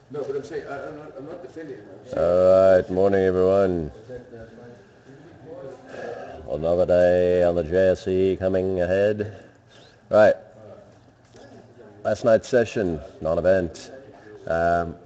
No, but I'm saying I'm not defending him. I'm saying All right, morning everyone. Another day on the JSE coming ahead. Right, last night's session, non-event.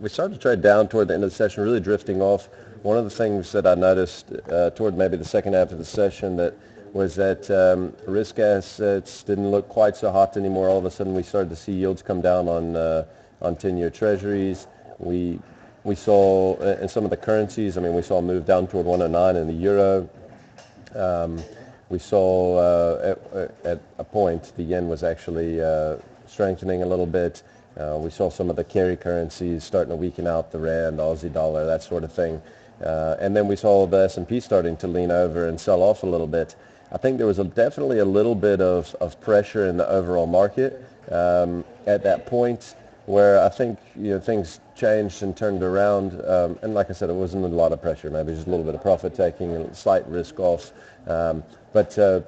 We started to trade down toward the end of the session, really drifting off. One of the things that I noticed toward maybe the second half of the session was that risk assets didn't look quite so hot anymore. All of a sudden, we started to see yields come down on 10-year treasuries. We saw in some of the currencies. I mean, we saw a move down toward 109 in the euro. We saw at a point the yen was actually strengthening a little bit. We saw some of the carry currencies starting to weaken out, the rand, Aussie dollar, that sort of thing. And then we saw the S&P starting to lean over and sell off a little bit. I think there was definitely a little bit of pressure in the overall market at that point, where I think things changed and turned around. And like I said, it wasn't a lot of pressure, maybe just a little bit of profit taking and slight risk off. But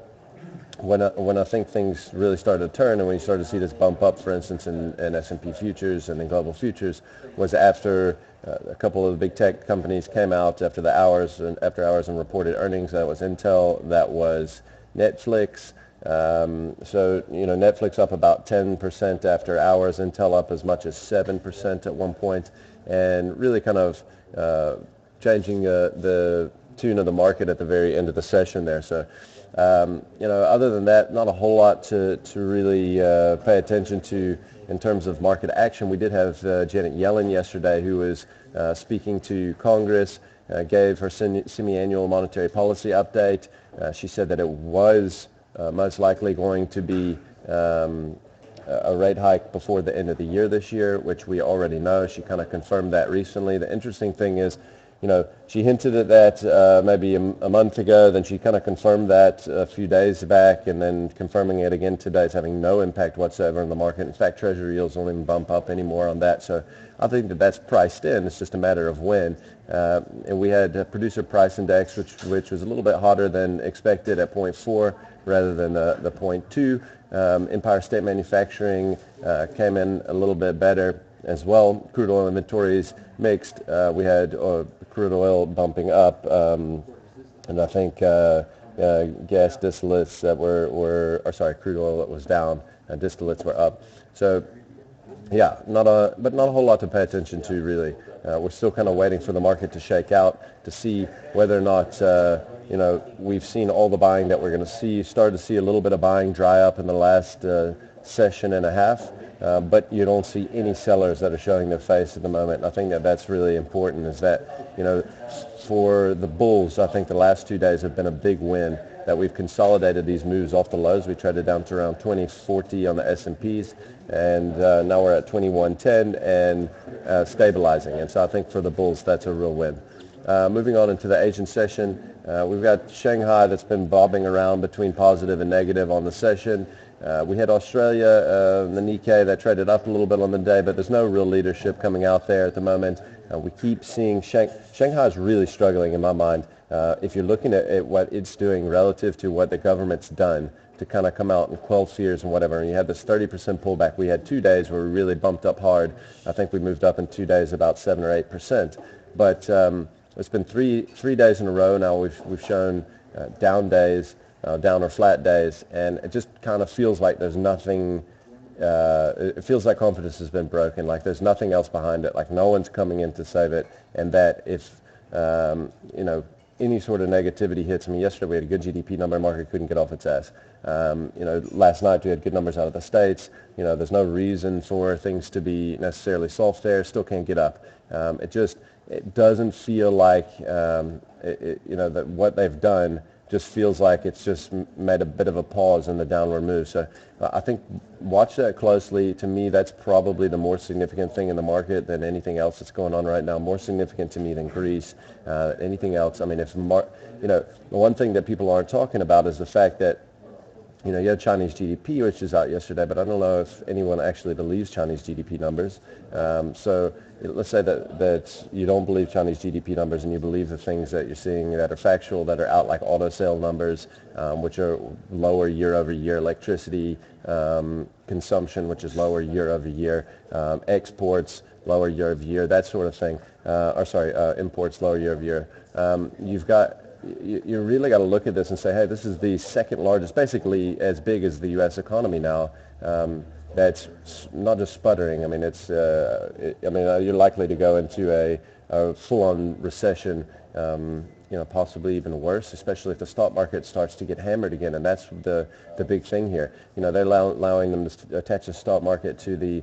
when I think things really started to turn and when you started to see this bump up, for instance, in S&P futures and in global futures, was after a couple of the big tech companies came out after hours and reported earnings. That was Intel, that was Netflix. So Netflix up about 10% after hours, Intel up as much as 7% at one point, and really kind of changing the tune of the market at the very end of the session there. So other than that, not a whole lot to really pay attention to in terms of market action. We did have Janet Yellen yesterday, who was speaking to Congress, gave her semi-annual monetary policy update. She said that it was most likely going to be a rate hike before the end of the year this year, which we already know. She kind of confirmed that recently. The interesting thing is, she hinted at that maybe a month ago, then she kind of confirmed that a few days back, and then confirming it again today is having no impact whatsoever in the market. In fact, Treasury yields don't even bump up anymore on that. So I think that that's priced in. It's just a matter of when. And we had a producer price index, which was a little bit hotter than expected at 0.4 rather than the 0.2. Empire State Manufacturing came in a little bit better as well. Crude oil inventories mixed. We had crude oil bumping up, and I think gas distillates that crude oil that was down, distillates were up. So yeah, not a whole lot to pay attention to really. We're still kind of waiting for the market to shake out to see whether or not we've seen all the buying that we're going to see. Started to see a little bit of buying dry up in the last session and a half, but you don't see any sellers that are showing their face at the moment. And I think that that's really important, is that for the bulls, I think the last 2 days have been a big win, that we've consolidated these moves off the lows. We traded down to around 2040 on the S&Ps, and now we're at 2110 and stabilizing. And so I think for the bulls, that's a real win. Moving on into the Asian session, we've got Shanghai that's been bobbing around between positive and negative on the session. We had Australia, the Nikkei, that traded up a little bit on the day, but there's no real leadership coming out there at the moment. We keep seeing Shanghai is really struggling in my mind. If you're looking at what it's doing relative to what the government's done to kind of come out and quell fears and whatever, and you had this 30% pullback. We had 2 days where we really bumped up hard. I think we moved up in 2 days about 7 or 8%. But it's been three days in a row now. We've shown down days, down or flat days, and it just kind of feels like there's nothing. It feels like confidence has been broken. Like there's nothing else behind it. Like no one's coming in to save it, and that if any sort of negativity hits. I mean, yesterday we had a good GDP number. Market couldn't get off its ass. Last night we had good numbers out of the States. There's no reason for things to be necessarily soft there. Still can't get up. It doesn't feel like that what they've done just feels like it's just made a bit of a pause in the downward move. So I think watch that closely. To me, that's probably the more significant thing in the market than anything else that's going on right now. More significant to me than Greece. Anything else? I mean, the one thing that people aren't talking about is the fact that you had Chinese GDP, which is out yesterday, but I don't know if anyone actually believes Chinese GDP numbers. So let's say that you don't believe Chinese GDP numbers and you believe the things that you're seeing that are factual, that are out, like auto sale numbers, which are lower year over year, electricity consumption, which is lower year over year, exports lower year over year, that sort of thing, imports lower year over year. You really got to look at this and say, hey, this is the second largest, basically as big as the U.S. economy now. That's not just sputtering. I mean, you're likely to go into a full-on recession, possibly even worse, especially if the stock market starts to get hammered again. And that's the big thing here. They're allowing them to attach the stock market to the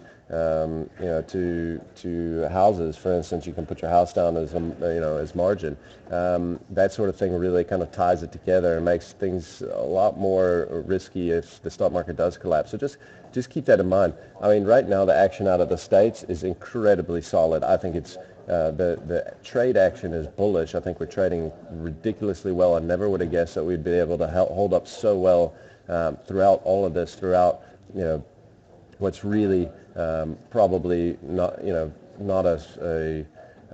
to houses. For instance, you can put your house down as as margin. That sort of thing really kind of ties it together and makes things a lot more risky if the stock market does collapse. So just keep that in mind. I mean, right now the action out of the States is incredibly solid. I think it's the trade action is bullish. I think we're trading ridiculously well. I never would have guessed that we'd be able to hold up so well throughout all of this, throughout what's really probably not a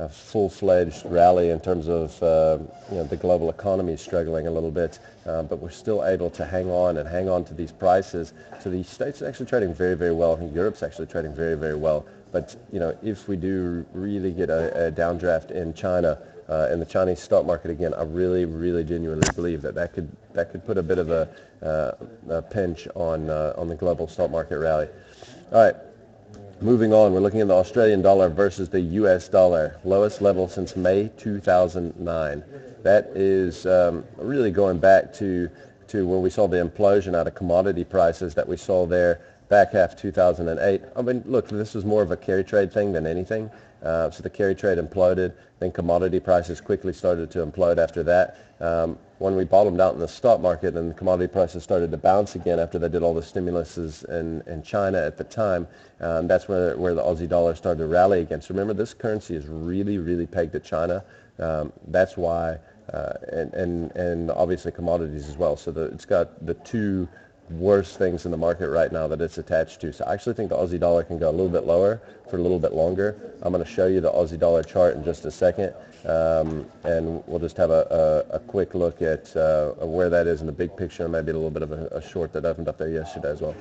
full-fledged rally in terms of the global economy is struggling a little bit, but we're still able to hang on to these prices. So the States are actually trading very, very well. I think Europe's actually trading very, very well. But if we do really get a downdraft in China, in the Chinese stock market again, I really, really genuinely believe that could put a bit of a pinch on the global stock market rally. All right. Moving on, we're looking at the Australian dollar versus the U.S. dollar, lowest level since May 2009. That is really going back to when we saw the implosion out of commodity prices that we saw there back half 2008. I mean, look, this was more of a carry trade thing than anything. So the carry trade imploded, then commodity prices quickly started to implode after that. When we bottomed out in the stock market and the commodity prices started to bounce again after they did all the stimuluses in China at the time, that's where the Aussie dollar started to rally again. So remember, this currency is really, really pegged to China. That's why, and obviously commodities as well. So it's got the two worst things in the market right now that it's attached to. So I actually think the Aussie dollar can go a little bit lower for a little bit longer. I'm going to show you the Aussie dollar chart in just a second, and we'll just have a quick look at where that is in the big picture, and maybe a little bit of a short that opened up there yesterday as well.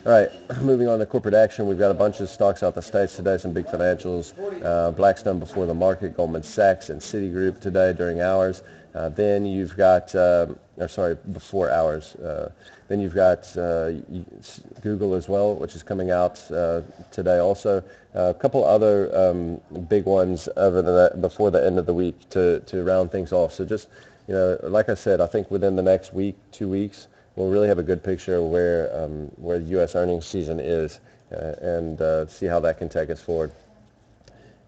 All right, moving on to corporate action, we've got a bunch of stocks out the States today, some big financials. Blackstone before the market, Goldman Sachs and Citigroup today during hours. Then you've got, before hours. Then you've got Google as well, which is coming out today also. A couple other big ones other than that before the end of the week to round things off. So just, like I said, I think within the next week, 2 weeks, we'll really have a good picture of where the U.S. earnings season is and see how that can take us forward.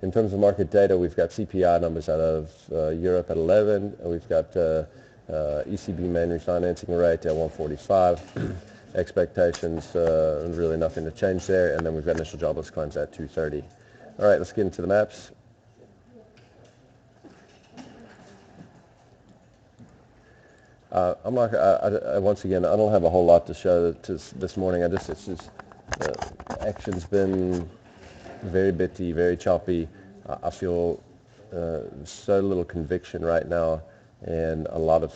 In terms of market data, we've got CPI numbers out of Europe at 11. We've got ECB main refinancing rate at 145. Expectations, really nothing to change there. And then we've got initial jobless claims at 230. All right, let's get into the maps. Once again, I don't have a whole lot to show this morning. Action's been very bitty, very choppy. I feel so little conviction right now and a lot of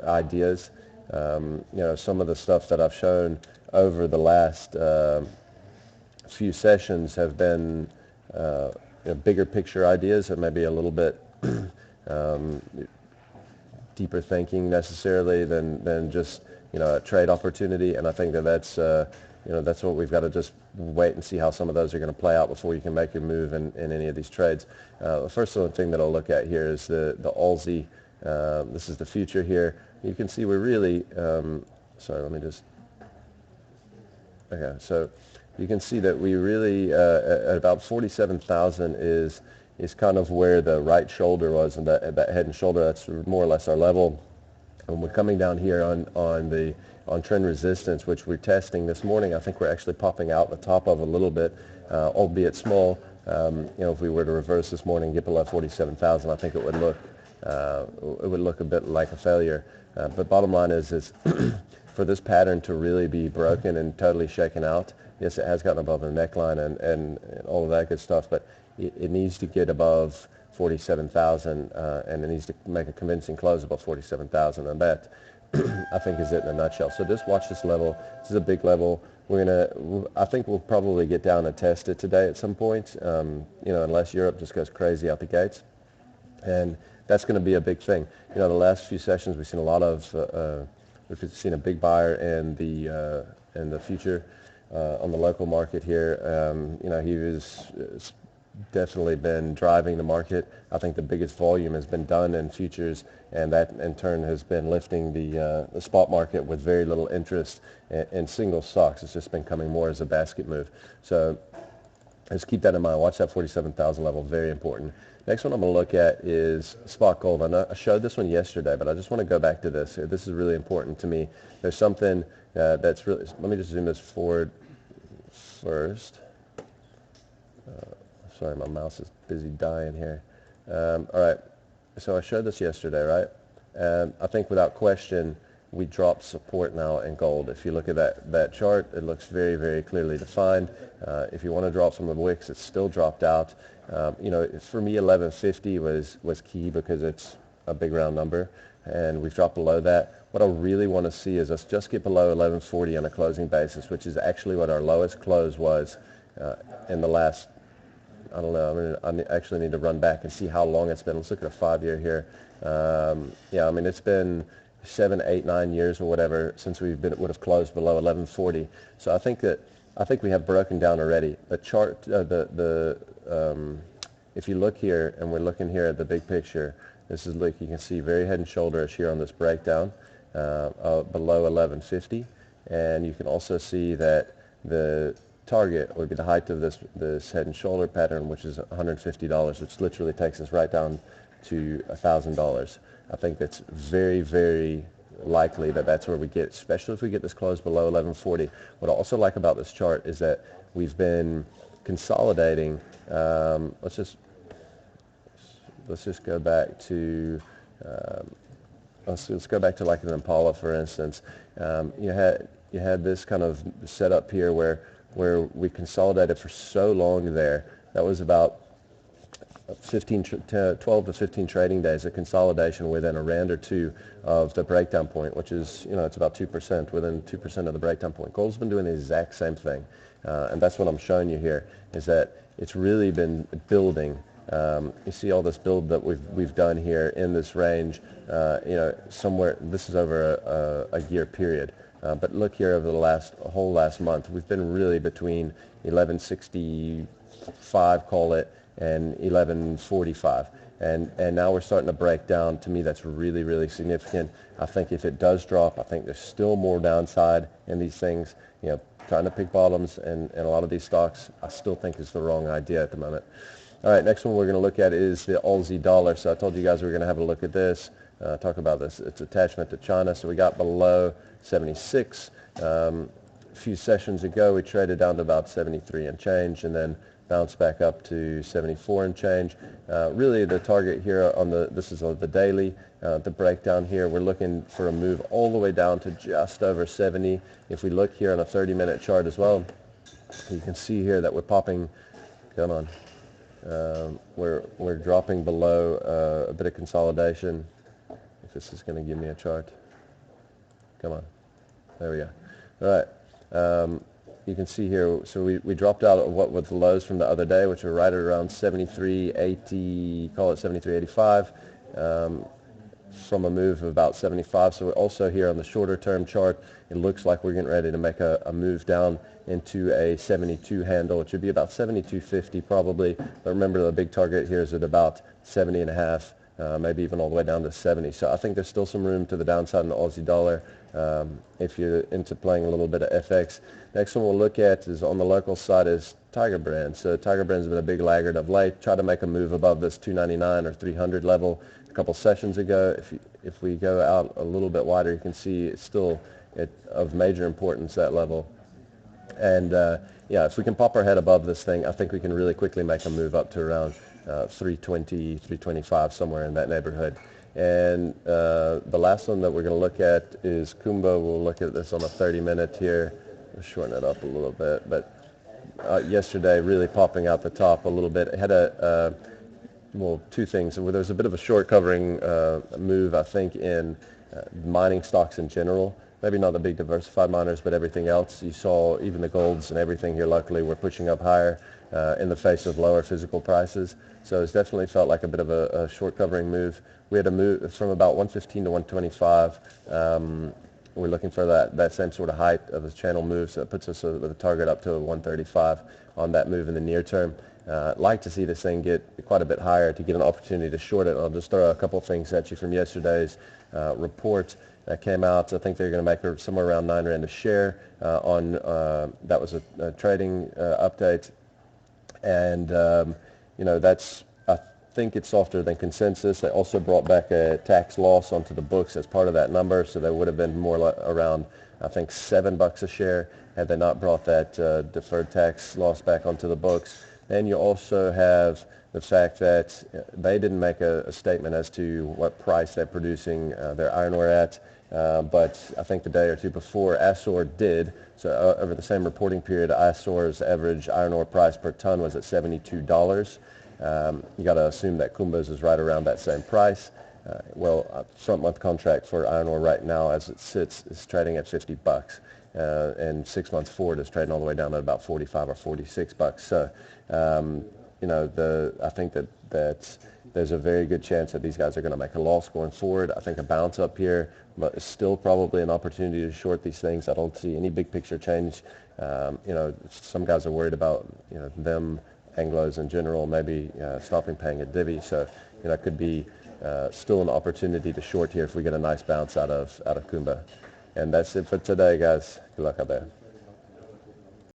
ideas. Some of the stuff that I've shown over the last few sessions have been bigger picture ideas and maybe a little bit deeper thinking necessarily than just a trade opportunity. And I think that's what we've got to just wait and see how some of those are going to play out before you can make your move in any of these trades. The first thing that I'll look at here is the Aussie. This is the future here. You can see we're really, so you can see that we really, at about 47,000 is kind of where the right shoulder was, and that head and shoulder, that's more or less our level. And we're coming down here on trend resistance, which we're testing this morning. I think we're actually popping out the top of a little bit, albeit small. If we were to reverse this morning and get below 47,000, I think it would look a bit like a failure. But bottom line is for this pattern to really be broken and totally shaken out, yes, it has gotten above the neckline and all of that good stuff, but it needs to get above 47,000 and it needs to make a convincing close above 47,000, and that I think is it in a nutshell. So just watch this level. This is a big level. I think we'll probably get down and test it today at some point, unless Europe just goes crazy out the gates. And that's going to be a big thing. The last few sessions we've seen a lot of, we've seen a big buyer in the future on the local market here. He was definitely been driving the market. I think the biggest volume has been done in futures, and that in turn has been lifting the spot market with very little interest in single stocks. It's just been coming more as a basket move. So just keep that in mind. Watch that 47,000 level, very important. Next one I'm going to look at is spot gold. I showed this one yesterday, but I just want to go back to this. This is really important to me. There's something that's really, let me just zoom this forward first. Sorry, my mouse is busy dying here. All right, so I showed this yesterday, right? I think without question, we dropped support now in gold. If you look at that chart, it looks very, very clearly defined. If you want to drop from the wicks, it's still dropped out. For me, 1150 was key because it's a big round number, and we've dropped below that. What I really want to see is us just get below 1140 on a closing basis, which is actually what our lowest close was in the last, I don't know, I actually need to run back and see how long it's been. Let's look at a 5-year here. It's been 7, 8, 9 years or whatever since would have closed below 1140. So I think we have broken down already. The chart, if you look here, and we're looking here at the big picture, this is, look, you can see very head and shoulders here on this breakdown below 1150, and you can also see that the target would be the height of this head and shoulder pattern, which is $150, which literally takes us right down to $1,000. I think that's very, very likely that that's where we get, especially if we get this close below 1140. What I also like about this chart is that we've been consolidating. Let's just go back to let's go back to like an Impala, for instance. You had this kind of setup here where we consolidated for so long there. That was about 12 to 15 trading days of consolidation within a rand or two of the breakdown point, which is, it's about 2%, within 2% of the breakdown point. Gold's been doing the exact same thing, and that's what I'm showing you here, is that it's really been building. You see all this build that we've done here in this range, somewhere, this is over a year period. But look here over the whole last month, we've been really between 1165, call it, and 1145, and now we're starting to break down. To me, that's really, really significant. I think if it does drop, I think there's still more downside in these things. Trying to pick bottoms and a lot of these stocks, I still think is the wrong idea at the moment. All right, next one we're going to look at is the Aussie dollar. So I told you guys we were going to have a look at this, talk about this. Its attachment to China. So we got below 76. A few sessions ago, we traded down to about 73 and change, and then bounced back up to 74 and change. Really the target here on this is the daily, the breakdown here, we're looking for a move all the way down to just over 70. If we look here on a 30-minute chart as well, you can see here that we're popping, come on, we're dropping below a bit of consolidation. If this is going to give me a chart, come on, there we go. All right. You can see here, so we dropped out of what was the lows from the other day, which were right at around 73.80, call it 73.85, from a move of about 75. So also here on the shorter term chart, it looks like we're getting ready to make a move down into a 72 handle, which would be about 72.50 probably. But remember, the big target here is at about 70.5, maybe even all the way down to 70. So I think there's still some room to the downside in the Aussie dollar if you're into playing a little bit of FX. Next one we'll look at is on the local side is Tiger Brand. So Tiger Brand's been a big laggard of late. Tried to make a move above this 299 or 300 level a couple sessions ago. If we go out a little bit wider, you can see it's still of major importance, that level. And if we can pop our head above this thing, I think we can really quickly make a move up to around 320, 325, somewhere in that neighborhood. And the last one that we're going to look at is Kumba. We'll look at this on a 30-minute here. We'll shorten it up a little bit, but yesterday really popping out the top a little bit. It had well, two things. There was a bit of a short covering move, I think, in mining stocks in general. Maybe not the big diversified miners, but everything else. You saw even the golds and everything here luckily were pushing up higher in the face of lower physical prices. So it's definitely felt like a bit of a short covering move. We had a move from about 115 to 125. We're looking for that same sort of height of a channel move, so it puts us with a target up to 135 on that move in the near term. Like to see this thing get quite a bit higher to get an opportunity to short it. I'll just throw a couple of things at you from yesterday's report that came out. I think they're going to make somewhere around 9 Rand a share on that was a trading update, and that's, I think it's softer than consensus. They also brought back a tax loss onto the books as part of that number, so they would have been more like around, I think, $7 a share had they not brought that deferred tax loss back onto the books. And you also have the fact that they didn't make a statement as to what price they're producing their iron ore at, but I think the day or two before, Assur did. So over the same reporting period, Assur's average iron ore price per ton was at $72. You got to assume that Kumba's is right around that same price. Well, front month contract for iron ore right now, as it sits, is trading at $50. And 6 months forward is trading all the way down at about 45 or 46 bucks. So, I think that there's a very good chance that these guys are going to make a loss going forward. I think a bounce up here, but it's still probably an opportunity to short these things. I don't see any big picture change. Some guys are worried about, them, Anglos in general, maybe stopping paying a divvy. So, it could be still an opportunity to short here if we get a nice bounce out of Kumba. And that's it for today, guys. Good luck out there.